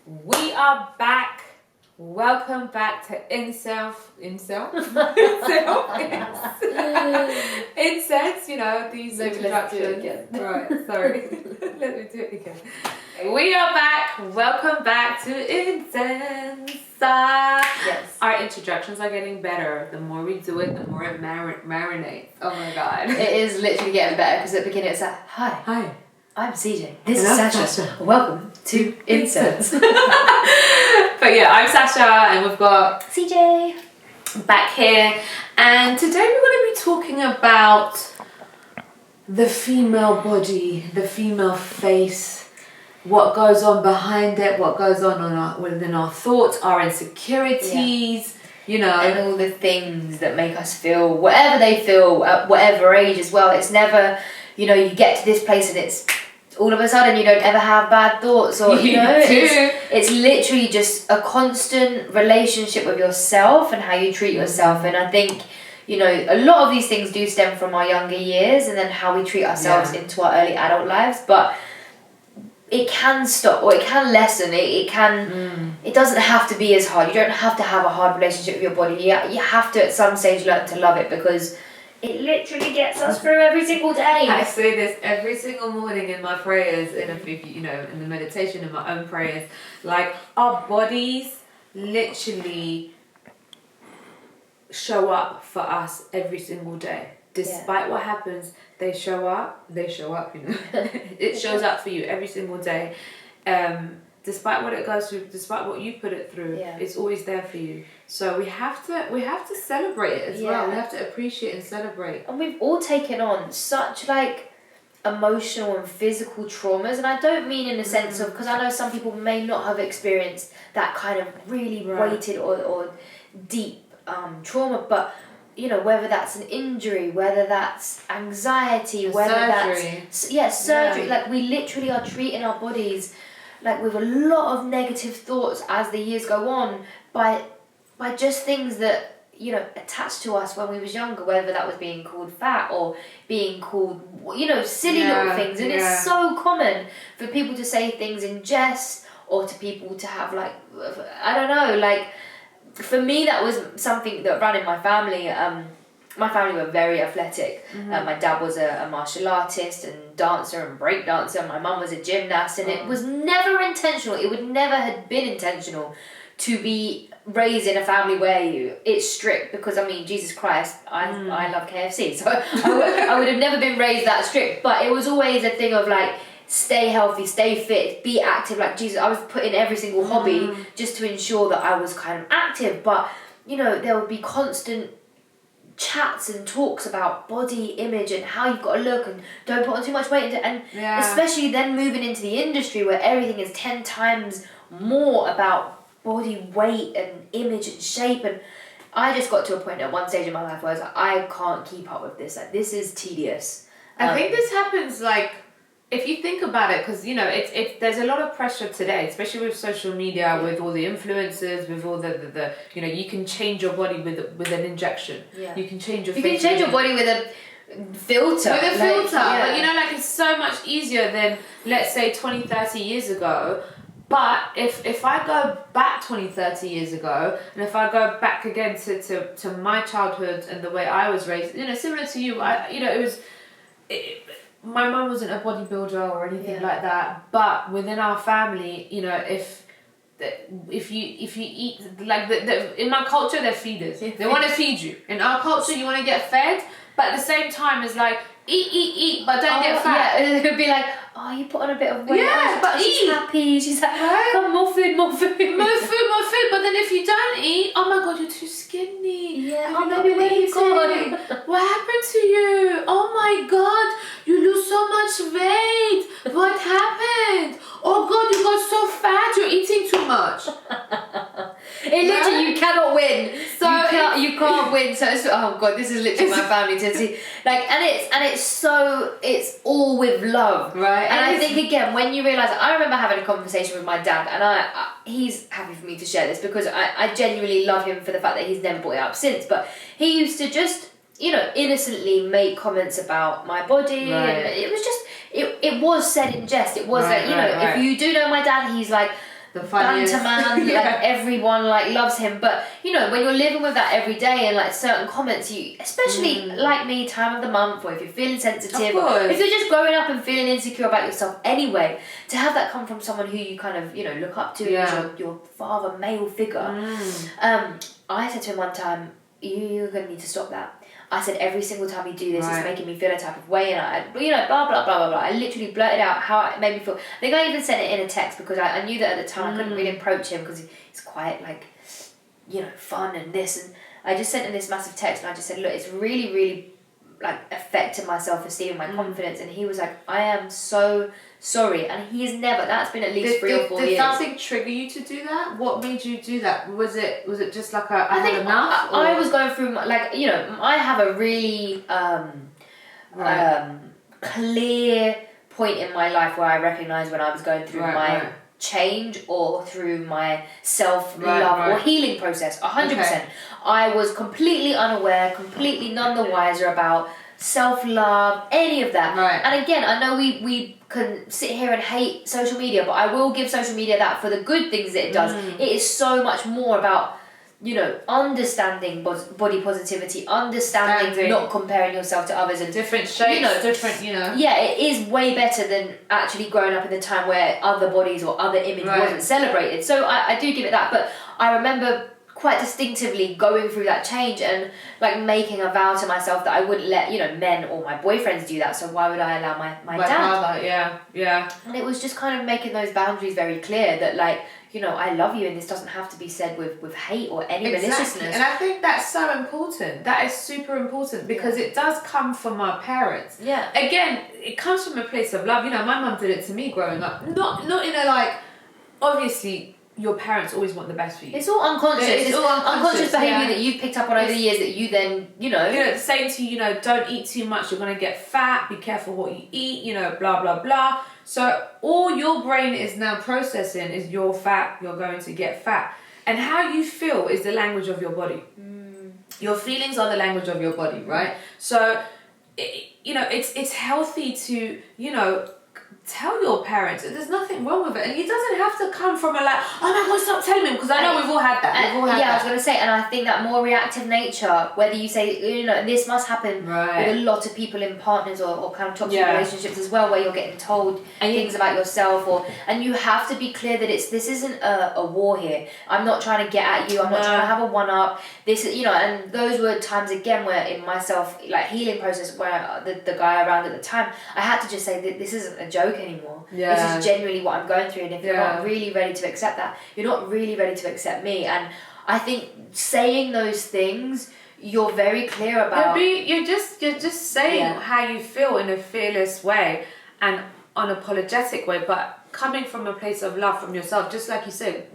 We are back. Welcome back to InSense. InSense, you know, these introductions. Right, sorry. Let me do it again. We are back. Welcome back to InSense. Yes. Our introductions are getting better. The more we do it, the more it marinates. Oh my god. It is literally getting better because at the beginning it's like, hi. Hi. I'm CJ. This is Sasha. Welcome to InSense. But yeah, I'm Sasha and we've got CJ back here. And today we're going to be talking about the female body, the female face, what goes on behind it, what goes on within our thoughts, our insecurities, you know. And all the things that make us feel whatever they feel at whatever age as well. It's never, you know, you get to this place and it's all of a sudden you don't ever have bad thoughts or, you know, it's literally just a constant relationship with yourself and how you treat yourself. And I think, you know, a lot of these things do stem from our younger years and then how we treat ourselves into our early adult lives, but it can stop or it can lessen. It doesn't have to be as hard. You don't have to have a hard relationship with your body. You have to at some stage learn to love it because it literally gets us through every single day. I say this every single morning in my prayers, in the meditation, in my own prayers. Like, our bodies literally show up for us every single day. Despite what happens, they show up, you know. It shows up for you every single day. Despite what it goes through, despite what you put it through, it's always there for you. So we have to celebrate it as well. We have to appreciate and celebrate. And we've all taken on such like emotional and physical traumas, and I don't mean in the sense of, because I know some people may not have experienced that kind of really weighted or deep trauma, but you know, whether that's an injury, whether that's anxiety, whether that's surgery. Like, we literally are treating our bodies like with a lot of negative thoughts as the years go on by just things that, you know, attached to us when we was younger, whether that was being called fat or being called, you know, silly little things. And it's so common for people to say things in jest or to people to have like, I don't know, like, for me that was something that ran in my family. My family were very athletic. My dad was a martial artist and dancer and break dancer. My mum was a gymnast, and it was never intentional. It would never have been intentional to be raised in a family where it's strict, because I mean, Jesus Christ, I love KFC, so I would have never been raised that strict. But it was always a thing of like, stay healthy, stay fit, be active like Jesus. I was put in every single hobby just to ensure that I was kind of active. But, you know, there would be constant chats and talks about body image and how you've got to look and don't put on too much weight. And especially then moving into the industry where everything is 10 times more about body weight and image and shape. And I just got to a point at one stage in my life where I was like, I can't keep up with this. Like, this is tedious. I think this happens like, if you think about it, because, you know, it's there's a lot of pressure today, especially with social media, with all the influencers, with all the you know, you can change your body with an injection. You can change your face. You can change your body with a filter. But, you know, like, it's so much easier than, let's say, 20, 30 years ago. But if I go back 20, 30 years ago, and if I go back again to my childhood and the way I was raised, you know, similar to you, my mum wasn't a bodybuilder or anything like that, but within our family, you know, if you eat, like, in my culture, they're feeders. They want to feed you. In our culture, you want to get fed, but at the same time, it's like, eat, but don't get fat. Yeah, it would be like, oh, you put on a bit of weight. But she's happy. She's like, come, more food. More food. But then if you don't eat, oh my God, you're too skinny. Yeah, maybe where you going? What happened to you? Oh my God, you lose so much weight. What happened? Oh God, you got so fat. You're eating too much. Literally, you cannot win. So you can't win. So it's, oh God, this is literally my family to see. Like, and it's all with love, right? And I think, again, when you realise, I remember having a conversation with my dad, and he's happy for me to share this because I genuinely love him for the fact that he's never brought it up since. But he used to just, you know, innocently make comments about my body, and it was just, it was said in jest. It was if you do know my dad, he's like the funniest. banter man, like everyone like loves him. But you know, when you're living with that every day and like certain comments, you, especially like me, time of the month, or if you're feeling sensitive, or if you're just growing up and feeling insecure about yourself anyway, to have that come from someone who you kind of, you know, look up to as your father, male figure. I said to him one time, you're gonna need to stop that. I said, every single time you do this, it's making me feel a type of way, and I, you know, blah, blah, blah, blah, blah. I literally blurted out how it made me feel. I think I even sent it in a text because I knew that at the time I couldn't really approach him because he's quite, like, you know, fun and this. And I just sent him this massive text and I just said, look, it's really, really, like, affecting my self-esteem and my confidence. And he was like, I am so sorry. And he has never, that's been at least 3 or 4 years. Did something trigger you to do that? What made you do that? Was it just like I think enough? I was going through, like, you know, I have a really clear point in my life where I recognise when I was going through my change or through my self-love or healing process, 100%. Okay. I was completely unaware, completely none the wiser about self-love, any of that. Right. And again, I know we can sit here and hate social media, but I will give social media that for the good things that it does. It is so much more about, you know, understanding body positivity, understanding not comparing yourself to others and different shapes, you know, different, you know. Yeah, it is way better than actually growing up in the time where other bodies or other image wasn't celebrated. So I do give it that, but I remember quite distinctively going through that change and like making a vow to myself that I wouldn't let, you know, men or my boyfriends do that, so why would I allow my dad? Father, yeah. And it was just kind of making those boundaries very clear that, like, you know, I love you and this doesn't have to be said with hate or any maliciousness. And I think that's so important. That is super important because it does come from our parents. Yeah. Again, it comes from a place of love. You know, my mum did it to me growing up. Not in a, like, obviously your parents always want the best for you. It's all unconscious. It's all unconscious behaviour that you've picked up on over the years that you then, you know, saying to you, you know, don't eat too much, you're going to get fat, be careful what you eat, you know, blah, blah, blah. So all your brain is now processing is you're fat, you're going to get fat. And how you feel is the language of your body. Your feelings are the language of your body, right? So, you know, it's healthy to, you know, tell your parents there's nothing wrong with it, and it doesn't have to come from a like, oh my god, stop telling me, because I know we've all had that. I was going to say, and I think that more reactive nature, whether you say, you know, and this must happen with a lot of people in partners or kind of toxic relationships as well, where you're getting told things about yourself, and you have to be clear that this isn't a war here. I'm not trying to get at you. I'm not trying to have a one up. This is, you know, and those were times again where in my self like healing process where the guy around at the time, I had to just say that this isn't a joke anymore. This is genuinely what I'm going through, and if you're not really ready to accept that, you're not really ready to accept me. And I think saying those things, you're very clear about. You're just saying how you feel in a fearless way and unapologetic way, but coming from a place of love from yourself, just like you said,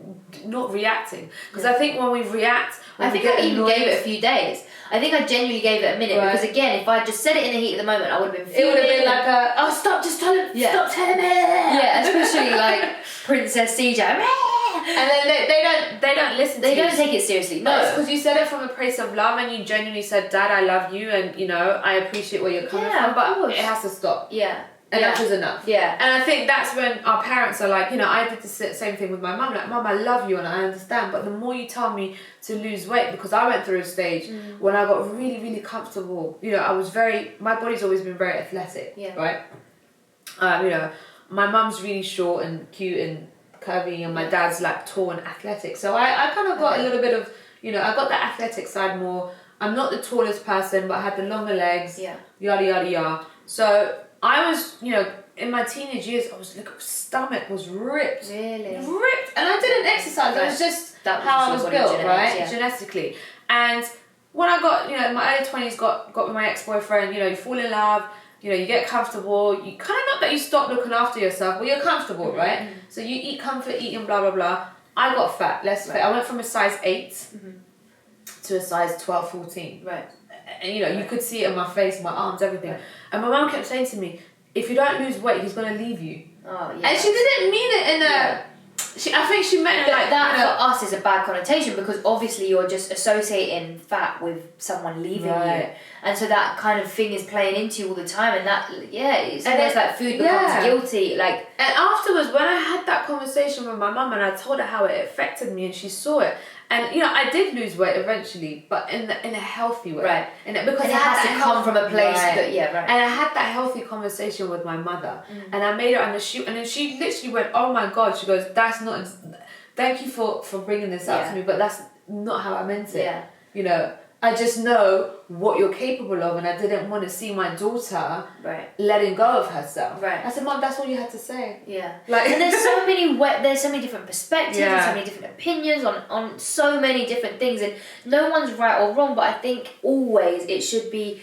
not reacting. Because I think when we react, I think I even gave it a few days. I think I genuinely gave it a minute because again, if I just said it in the heat of the moment, I would have been feeling. It would have been like stop telling me. Yeah, especially like Princess CJ. And then they don't listen. They don't take it seriously. No, it's because you said it from a place of love, and you genuinely said, "Dad, I love you, and you know I appreciate where you're coming from, but it has to stop." Yeah. Enough is enough. Yeah. And I think that's when our parents are like, you know, I did the same thing with my mum. Like, Mum, I love you and I understand, but the more you tell me to lose weight, because I went through a stage when I got really, really comfortable. You know, my body's always been very athletic, right? You know, my mum's really short and cute and curvy, and my dad's like tall and athletic. So I kind of got a little bit of, you know, I got the athletic side more. I'm not the tallest person, but I had the longer legs, yada, yada, yada. So I was, you know, in my teenage years, stomach was ripped. Really? Ripped. And I didn't exercise. It was just how I was built, right? Genetically. And when I got, you know, in my early 20s, got with my ex-boyfriend, you know, you fall in love, you know, you get comfortable. You kind of, not that you stop looking after yourself, but you're comfortable, right? So you eat comfort eating, blah, blah, blah. I got fat, less fat. I went from a size 8 to a size 12, 14. Right. And, you know, you could see it in my face, my arms, everything. Right. And my mum kept saying to me, if you don't lose weight, he's going to leave you. Oh, yeah. And she didn't mean it in a, I think she meant it like that. For us is a bad connotation because obviously you're just associating fat with someone leaving you, and so that kind of thing is playing into you all the time, and that it's almost like food becomes guilty. Like, and afterwards, when I had that conversation with my mum and I told her how it affected me, and she saw it. And I did lose weight eventually, but in a healthy way. Right. And because it has to come from a place that And I had that healthy conversation with my mother, and I made her and then she literally went, "Oh my God!" She goes, "That's not. Thank you for bringing this up to me, but that's not how I meant it. Yeah. I just know what you're capable of, and I didn't want to see my daughter letting go of herself." Right. I said, "Mom, that's all you had to say." Yeah. Like, and there's so many different perspectives and so many different opinions on so many different things, and no one's right or wrong. But I think always it should be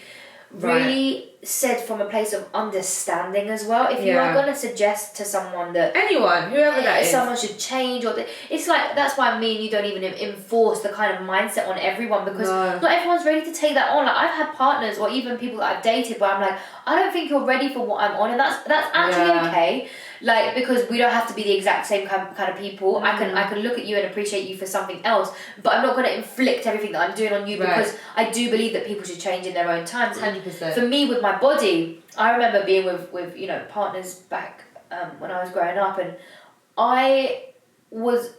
really said from a place of understanding as well. If you are going to suggest to someone that anyone, whoever that is, someone should change, or it's like, that's why me and you don't even enforce the kind of mindset on everyone, because not everyone's ready to take that on. Like, I've had partners or even people that I've dated where I'm like, I don't think you're ready for what I'm on, and that's actually okay. Like, because we don't have to be the exact same kind of people. I can look at you and appreciate you for something else, but I'm not going to inflict everything that I'm doing on you, because I do believe that people should change in their own times. 100%. For me, with my body, I remember being with partners back when I was growing up, and I was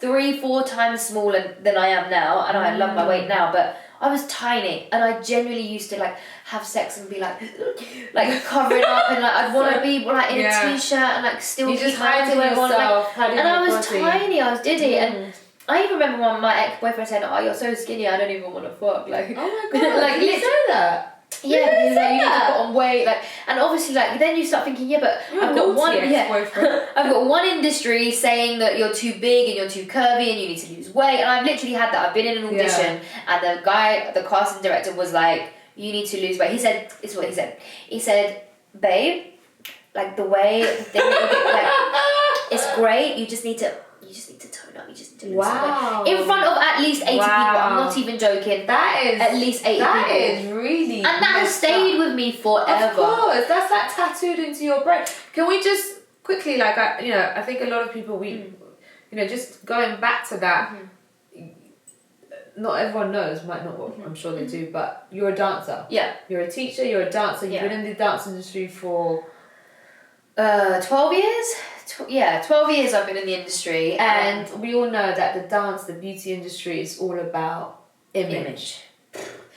3-4 times smaller than I am now, and I love my weight now, but I was tiny, and I genuinely used to like have sex and be like covering up, and like I'd want to be like in a t-shirt and like still you keep just my hiding yourself, and I was tiny, I was diddy, and I even remember when my ex-boyfriend said, "Oh, you're so skinny, I don't even want to fuck." Like, oh my God, like, you say that? Yeah, because like, you need to put on weight, like, and obviously like then you start thinking, but I've got one industry saying that you're too big and you're too curvy and you need to lose weight, and I've literally had that. I've been in an audition and the casting director was like, "You need to lose weight." He said, "This is what he said." He said, "Babe, like the way the thing like, it's great. You just need to tone up. You just need to lose weight." In front of at least 80 people. I'm not even joking. That is at least 80 people. That is really, and that has stayed with me forever. Of course, that's like tattooed into your brain. Can we just quickly, like, I think a lot of people just going back to that. Not everyone knows, might not. I'm sure they do, but you're a dancer. Yeah. You're a teacher. You're a dancer. You've been in the dance industry for 12 years. 12 years I've been in the industry, and we all know that the beauty industry is all about image.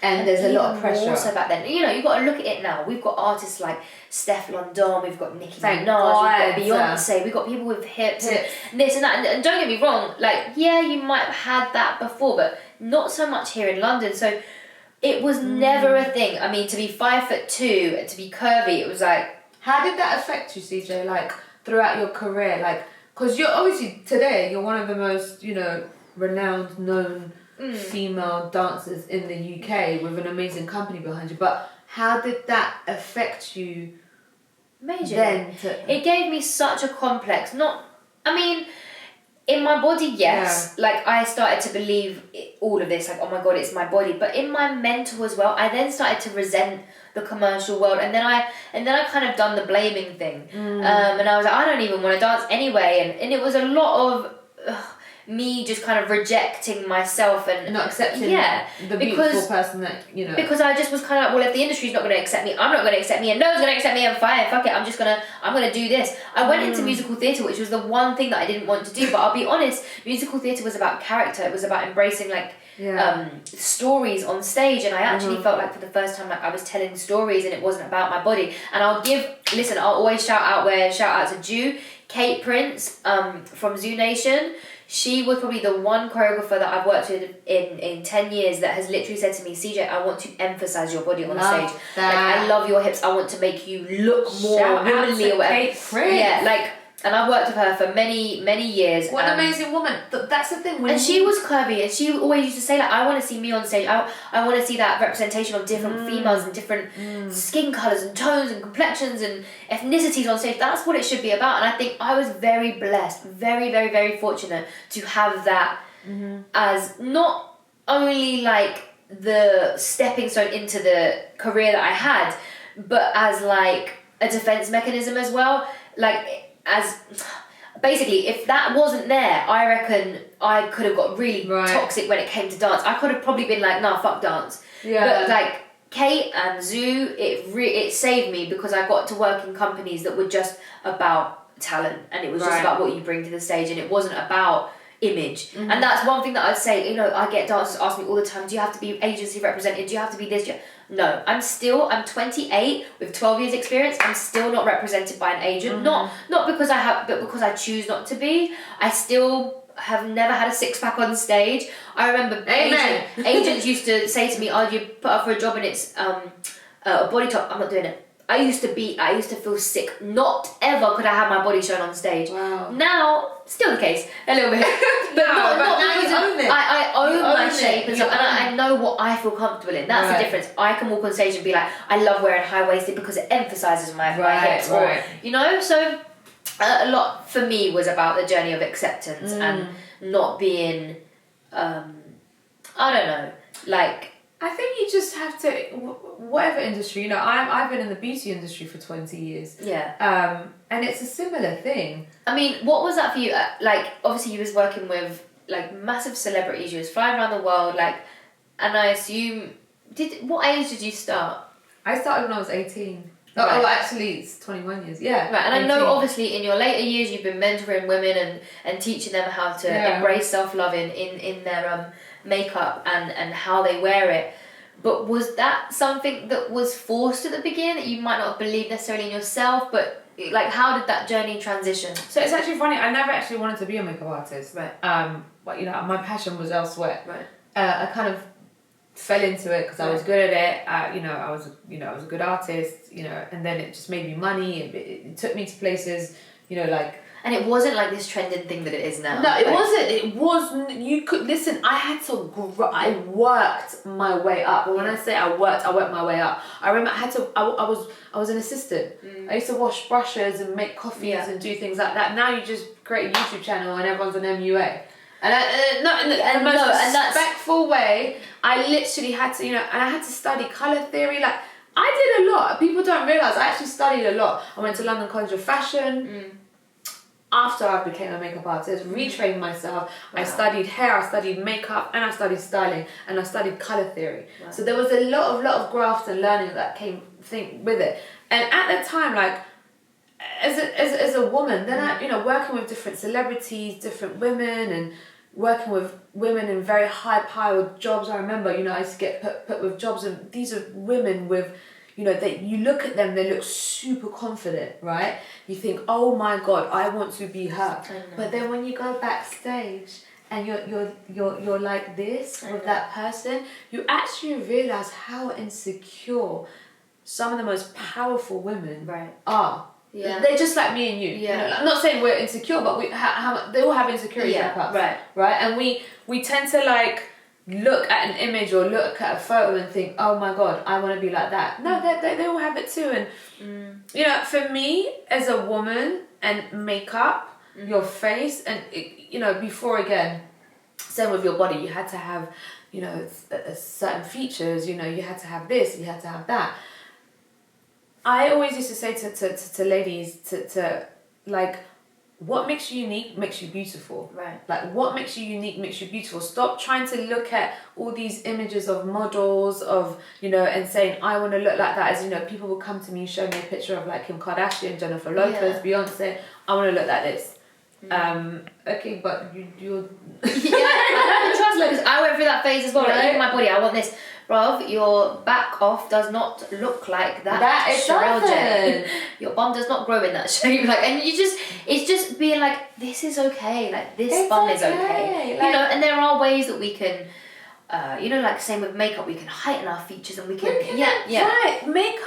And there's a lot of pressure. Also back then, you've got to look at it now. We've got artists like Steph London, we've got Nicki Minaj, we've got Beyonce, we've got people with hips and this and that. And don't get me wrong, like, you might have had that before, but not so much here in London. So it was never a thing. I mean, to be 5'2" and to be curvy, it was like. How did that affect you, CJ? Like, throughout your career, like, because you're obviously today you're one of the most renowned, known female dancers in the UK with an amazing company behind you. But how did that affect you? Majorly. Then it gave me such a complex. In my body, yes. Yeah. Like, I started to believe all of this, like, oh my God, it's my body. But in my mental as well, I then started to resent the commercial world, and then I kind of done the blaming thing, and I was like, I don't even want to dance anyway, and it was a lot of me just kind of rejecting myself and not accepting the beautiful person that because I just was kind of like, well, if the industry's not going to accept me, I'm not going to accept me, and no one's going to accept me, and fine, fuck it, I'm gonna do this. I went into musical theatre, which was the one thing that I didn't want to do, but I'll be honest, musical theatre was about character. It was about embracing stories on stage, and I actually felt like for the first time, like, I was telling stories and it wasn't about my body. And I'll always shout out to Jew, Kate Prince from Zoo Nation. She was probably the one choreographer that I've worked with in 10 years that has literally said to me, CJ, I want to emphasise your body on stage. Like, I love your hips. I want to make you look more womanly or whatever. Kate Prince. Yeah, like, and I've worked with her for many, many years. What an amazing woman. That's the thing. And she was curvy, and she always used to say, like, I want to see me on stage. I want to see that representation of different females and different skin colours and tones and complexions and ethnicities on stage. That's what it should be about. And I think I was very blessed, very, very, very fortunate to have that as not only, like, the stepping stone into the career that I had, but as, like, a defence mechanism as well. Like, as basically, if that wasn't there, I reckon I could have got really toxic when it came to dance. I could have probably been like, nah, fuck dance. Yeah. But like Kate and Zoo, it saved me because I got to work in companies that were just about talent, and it was just about what you bring to the stage, and it wasn't about image. And that's one thing that I'd say, you know, I get dancers ask me all the time, do you have to be agency represented? Do you have to be this? No, I'm 28 with 12 years experience. I'm still not represented by an agent. Not because I have, but because I choose not to be. I still have never had a six-pack on stage. I remember agents used to say to me, oh, you put up for a job and it's a body top. I'm not doing it. I used to feel sick. Not ever could I have my body shown on stage. Wow. Now, still the case, a little bit. But not because I own my shape and stuff, and I know what I feel comfortable in. That's the difference. I can walk on stage and be like, I love wearing high-waisted because it emphasises my hips. Or, you know, so a lot for me was about the journey of acceptance and not being, I don't know, like... I think you just have to, whatever industry, you know, I've been in the beauty industry for 20 years. Yeah. And it's a similar thing. I mean, what was that for you? Like, obviously you was working with, like, massive celebrities. You was flying around the world, like, and I assume, what age did you start? I started when I was 18. Right. Oh, actually, it's 21 years. Yeah. Right, and 18. I know, obviously, in your later years, you've been mentoring women and teaching them how to embrace self-loving in their makeup and how they wear it. But was that something that was forced at the beginning that you might not have believed necessarily in yourself? But like, how did that journey transition? So it's actually funny. I never actually wanted to be a makeup artist. Right. But you know, my passion was elsewhere. Right. I kind of fell into it because I was good at it. You know, I was a good artist. You know, and then it just made me money. It took me to places. You know, like. And it wasn't like this trending thing that it is now. No, it wasn't. It wasn't. You could listen. I had to. I worked my way up. But when I say I worked my way up. I remember I had to. I was an assistant. I used to wash brushes and make coffees and do things like that. Now you just create a YouTube channel and everyone's an MUA. And not in the most respectful way. I literally had to, you know, and I had to study colour theory. Like I did a lot. People don't realise I actually studied a lot. I went to London College of Fashion. After I became a makeup artist, retrained myself. Wow. I studied hair, I studied makeup, and I studied styling, and I studied colour theory. Wow. So there was a lot of graft and learning that came with it. And at the time, like as a woman, then I, you know, working with different celebrities, different women, and working with women in very high-powered jobs. I remember, you know, I used to get put with jobs, and these are women with. You know, you look at them, they look super confident, right? You think, oh my God, I want to be her. But then when you go backstage and you're like this with that person, you actually realise how insecure some of the most powerful women are. Yeah. They're just like me and you. Yeah. You know, I'm not saying we're insecure, but they all have insecurities like us. Right? And we tend to like look at an image or look at a photo and think, oh my God, I want to be like that. No, they all have it too. And, you know, for me, as a woman and makeup, your face, and, you know, before again, same with your body, you had to have, you know, certain features, you know, you had to have this, you had to have that. I always used to say to ladies, to like, what makes you unique makes you beautiful. Right. Like, what makes you unique makes you beautiful. Stop trying to look at all these images of models, of, you know, and saying, I want to look like that. As, you know, people will come to me, show me a picture of, like, Kim Kardashian, Jennifer Lopez, Beyonce. I want to look like this. Okay, but you're... I trust, because I went through that phase as well. Right? Like, even my body, I want this. Bruv, your back off does not look like that. That is Cheryl. Your bum does not grow in that shape. Like, and it's just being like, this is okay. Like, this bum is okay. Like, you know, and there are ways that we can, you know, like same with makeup, we can heighten our features and we can Right, makeup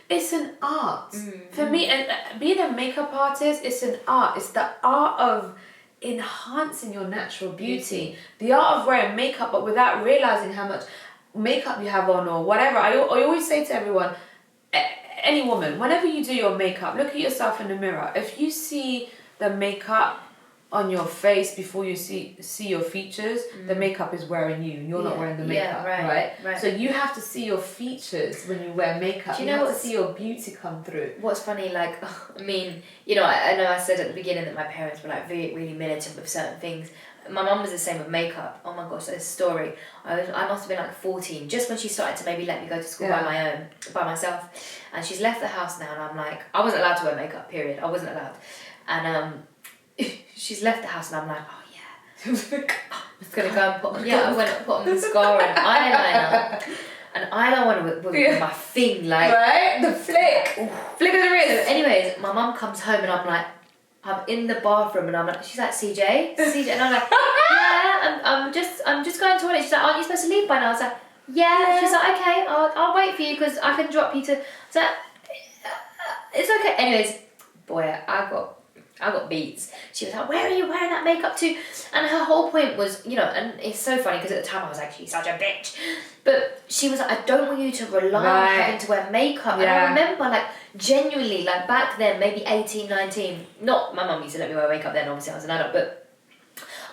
it's an art. For me, and being a makeup artist, it's an art. It's the art of enhancing your natural beauty. The art of wearing makeup, but without realising how much makeup you have on or whatever. I always say to everyone, any woman, whenever you do your makeup, look at yourself in the mirror. If you see the makeup on your face before you see your features, the makeup is wearing you. You're not wearing the makeup, right? So you have to see your features when you wear makeup. You have to see your beauty come through. What's funny, like, I mean, you know, I know I said at the beginning that my parents were like really, really militant with certain things. My mum was the same with makeup. Oh my gosh, this story. I must have been like 14, just when she started to maybe let me go to school by myself. And she's left the house now, and I'm like, I wasn't allowed to wear makeup, period. I wasn't allowed. And she's left the house, and I'm like, oh yeah. I'm just gonna go and put on mascara and eyeliner. And eyeliner with my thing, like. Right? The flick. Flick of the wrist. So anyways, my mum comes home, and I'm like, I'm in the bathroom, and I'm like, she's like, CJ, and I'm like, yeah, I'm just going to the toilet. She's like, aren't you supposed to leave by now? I was like, yeah. She's like, okay, I'll wait for you because I can drop you to. So it's okay. Anyways, boy, I got beats. She was like, where are you wearing that makeup to? And her whole point was, you know, and it's so funny because at the time I was like, she's such a bitch. But she was like, I don't want you to rely on having to wear makeup. And I remember, like, genuinely, like, back then, maybe 18, 19, not, my mum used to let me wear makeup then, obviously I was an adult, but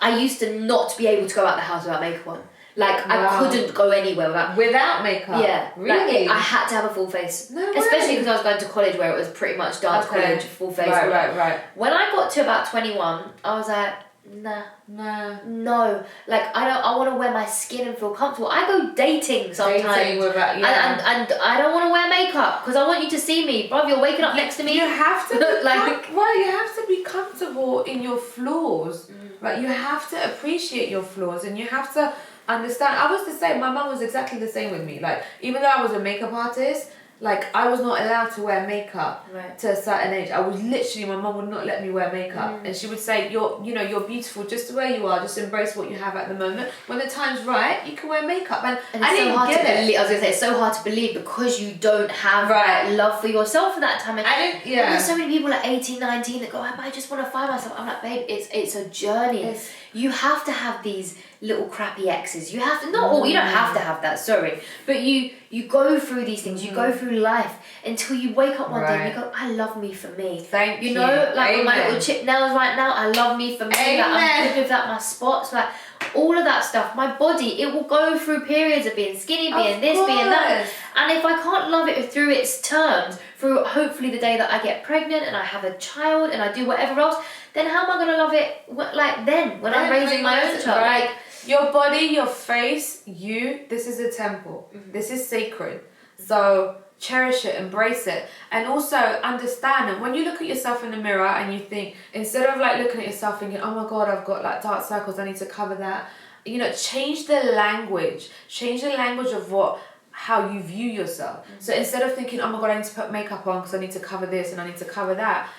I used to not be able to go out the house without makeup on. Like, I couldn't go anywhere without makeup? Yeah. Really? Like, I had to have a full face. No way. Especially because I was going to college where it was pretty much dance college, full face. Right. When I got to about 21, I was like, nah. No. Like, I want to wear my skin and feel comfortable. I go dating sometimes. And I don't want to wear makeup because I want you to see me. Bruv, you're waking up next to me. You have to you have to be comfortable in your flaws. Right? You have to appreciate your flaws, and you have to understand. I was the same. My mum was exactly the same with me. Like, even though I was a makeup artist, like, I was not allowed to wear makeup to a certain age. I was literally, my mum would not let me wear makeup. And she would say, you're beautiful just the way you are. Just embrace what you have at the moment. When the time's right, you can wear makeup. And I didn't get it. I was going to say, it's so hard to believe because you don't have that love for yourself at that time. And And there's so many people at 18, 19 that go, I just want to find myself. I'm like, babe, it's a journey. You have to have these little crappy exes. You have to, not all, you don't have to have that, sorry. But you go through these things, you go through life until you wake up one day and you go, I love me for me. Thank you. You know, like with my little chip nails right now, I love me for me. Like, I'm good with that, my spots, like all of that stuff. My body, it will go through periods of being skinny, being this, being that. And if I can't love it through its terms, through hopefully the day that I get pregnant and I have a child and I do whatever else, then how am I going to love it like then when I'm raising my own child? Like, your body, your face, this is a temple. This is sacred. So cherish it, embrace it. And also understand, and when you look at yourself in the mirror and you think, instead of like looking at yourself thinking, oh my God, I've got like dark circles, I need to cover that. You know, change the language. Change the language of how you view yourself. So instead of thinking, oh my God, I need to put makeup on because I need to cover this and I need to cover that,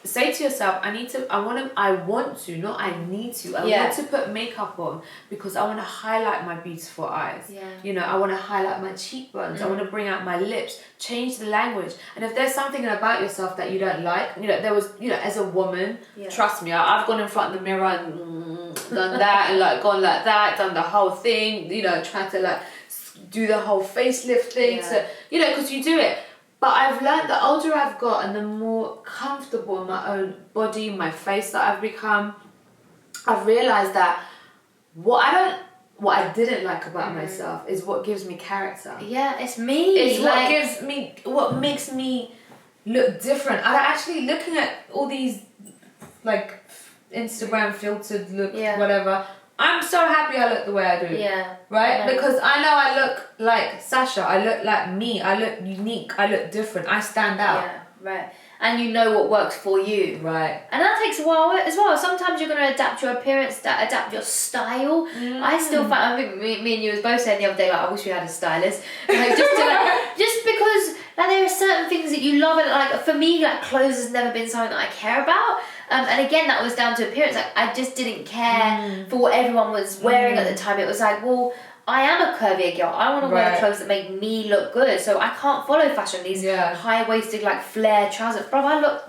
say to yourself, I want to, not I need to. I want to put makeup on because I want to highlight my beautiful eyes. You know, I want to highlight my cheekbones. I want to bring out my lips. Change the language. And if there's something about yourself that you don't like, you know, there was, you know, as a woman, trust me, I've gone in front of the mirror and done that and like gone like that, done the whole thing, you know, trying to like do the whole facelift thing. So, you know, because you do it. But I've learned the older I've got and the more comfortable in my own body, my face that I've become, I've realised that what I didn't like about myself is what gives me character. Yeah, it's me. It's what makes me look different. I'm actually looking at all these like Instagram filtered look, whatever. I'm so happy I look the way I do. Yeah. Right? Because I know I look like Sasha. I look like me. I look unique. I look different. I stand out. Yeah, right. And you know what works for you. Right. And that takes a while as well. Sometimes you're going to adapt your appearance, adapt your style. I still find, I think me and you was both saying the other day, like, I wish we had a stylist. Like, just because like, there are certain things that you love. And like, for me, like, clothes has never been something that I care about. And again, that was down to appearance. Like, I just didn't care for what everyone was wearing at the time. It was like, well, I am a curvier girl. I want to wear the clothes that make me look good. So I can't follow fashion. These high-waisted, like, flare trousers. Bro, I look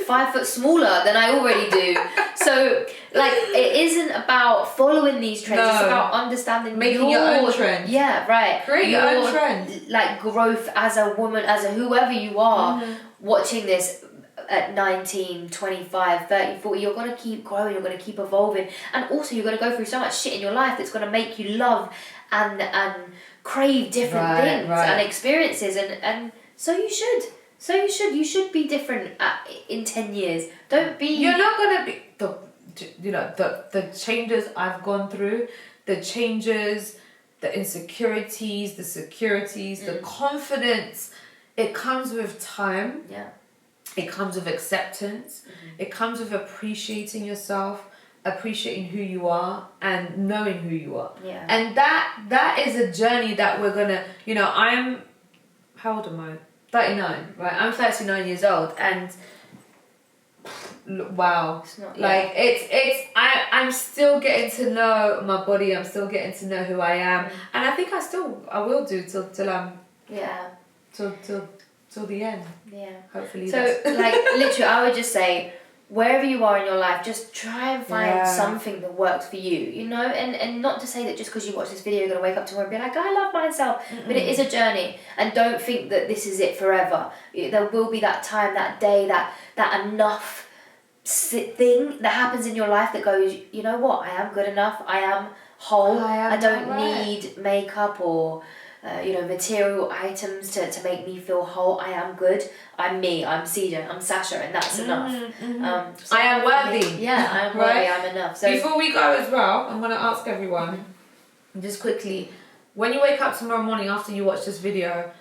5 foot smaller than I already do. So, like, it isn't about following these trends. It's about understanding making your own trend. Yeah, right. Create your own trend. Like, growth as a woman, as a whoever you are, watching this at 19, 25, 30, 40. You're going to keep growing, you're going to keep evolving. And also you're going to go through so much shit in your life that's going to make you love and crave different things and experiences. And so you should. You should be different in 10 years. Don't be... You're not going to be... The changes I've gone through, the changes, the insecurities, the securities, the confidence, it comes with time. Yeah. It comes with acceptance. It comes with appreciating yourself, appreciating who you are, and knowing who you are. Yeah. And that is a journey that we're going to... How old am I? 39, right? I'm 39 years old, and wow, it's not, I'm still getting to know my body. I'm still getting to know who I am, and I think I will do till the end. Yeah. Hopefully. So literally, I would just say, wherever you are in your life, just try and find something that works for you, and not to say that just because you watch this video you're going to wake up tomorrow and be like, I love myself. But it is a journey, and don't think that this is it forever. There will be that time, that day, that enough thing that happens in your life that goes, you know what, I am good enough, I am whole, I don't need makeup or material items to make me feel whole. I am good. I'm me. I'm Cedar. I'm Sasha, and that's enough. So I am worthy. Yeah, I am worthy. I'm enough. So before we go as well, I'm gonna ask everyone, just quickly, when you wake up tomorrow morning after you watch this video,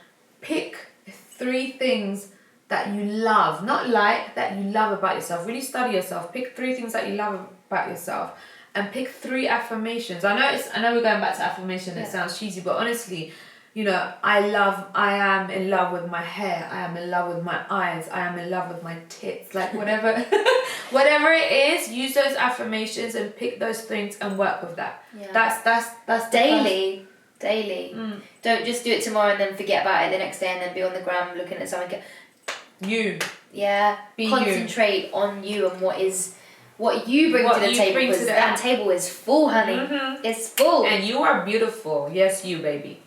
pick 3 things that you love, that you love about yourself. Really study yourself. Pick 3 things that you love about yourself, and pick 3 affirmations. I know we're going back to affirmation. It sounds cheesy, but honestly. I am in love with my hair, I am in love with my eyes, I am in love with my tits, whatever whatever it is, use those affirmations and pick those things and work with that. That's daily. Don't just do it tomorrow and then forget about it the next day and then be on the gram looking at something. Concentrate on you and what you bring to the table, because that table is full, honey. It's full. And you are beautiful. Yes, you, baby.